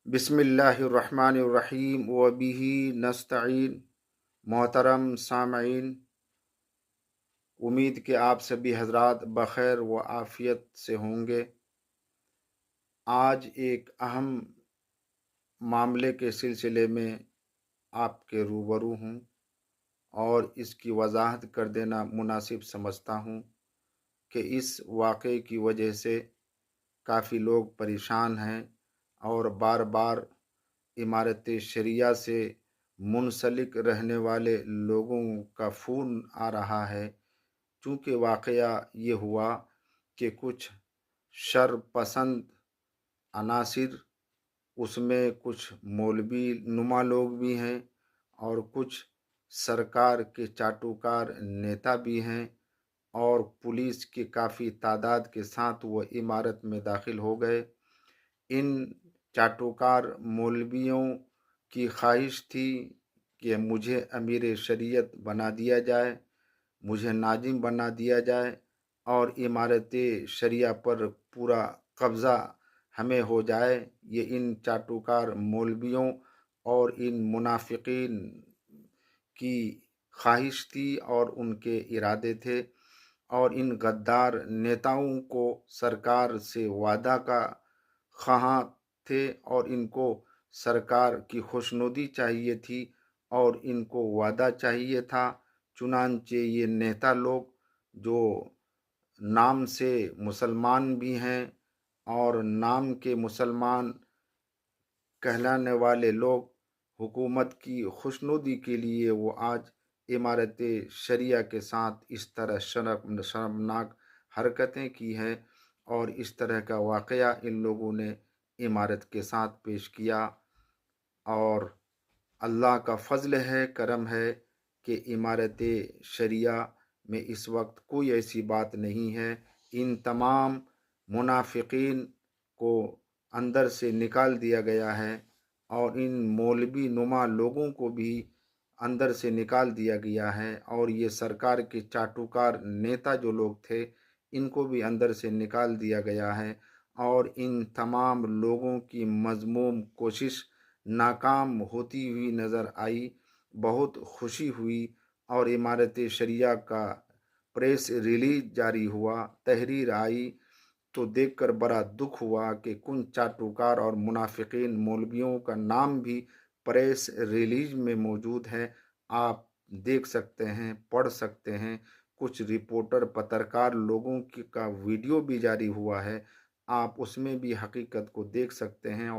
बिस्मिल्लाहिर्रहमानिर्रहीम व बिही नस्तईन। मोहतरम सामईन, उम्मीद कि आप सभी हजरात बखैर व आफियत से होंगे। आज एक अहम मामले के सिलसिले में आपके रूबरू हूँ और इसकी वजाहत कर देना मुनासिब समझता हूँ कि इस वाक़े की वजह से काफ़ी लोग परेशान हैं और बार बार इमारत शरिया से मुंसलिक रहने वाले लोगों का फ़ोन आ रहा है। चूँकि वाक़या ये हुआ कि कुछ शर पसंद अनासिर, उसमें कुछ मौलवी नुमा लोग भी हैं और कुछ सरकार के चाटुकार नेता भी हैं और पुलिस की काफ़ी तादाद के साथ वो इमारत में दाखिल हो गए। इन चाटुकार मौलवियों की ख्वाहिश थी कि मुझे अमीर शरीयत बना दिया जाए, मुझे नाजिम बना दिया जाए और इमारत शरिया पर पूरा कब्ज़ा हमें हो जाए। ये इन चाटुकार मौलवियों और इन मुनाफिकीन की ख्वाहिश थी और उनके इरादे थे। और इन गद्दार नेताओं को सरकार से वादा का ख्वाहां थे और इनको सरकार की खुशनुदी चाहिए थी और इनको वादा चाहिए था। चुनांचे ये नेता लोग, जो नाम से मुसलमान भी हैं और नाम के मुसलमान कहलाने वाले लोग, हुकूमत की खुशनुदी के लिए वो आज इमारत शरिया के साथ इस तरह शर्मनाक हरकतें की हैं और इस तरह का वाक़या इन लोगों ने इमारत के साथ पेश किया। और अल्लाह का फ़ज़ल है, करम है कि इमारत शरिया में इस वक्त कोई ऐसी बात नहीं है। इन तमाम मुनाफिकीन को अंदर से निकाल दिया गया है और इन मौलवी नुमा लोगों को भी अंदर से निकाल दिया गया है और ये सरकार के चाटुकार नेता जो लोग थे, इनको भी अंदर से निकाल दिया गया है और इन तमाम लोगों की मज़मूम कोशिश नाकाम होती हुई नज़र आई। बहुत खुशी हुई और इमारत शरिया का प्रेस रिलीज जारी हुआ, तहरीर आई, तो देखकर बड़ा दुख हुआ कि कुछ चाटुकार और मुनाफिकीन मौलवियों का नाम भी प्रेस रिलीज में मौजूद है। आप देख सकते हैं, पढ़ सकते हैं। कुछ रिपोर्टर पत्रकार लोगों की का वीडियो भी जारी हुआ है, आप उसमें भी हकीकत को देख सकते हैं और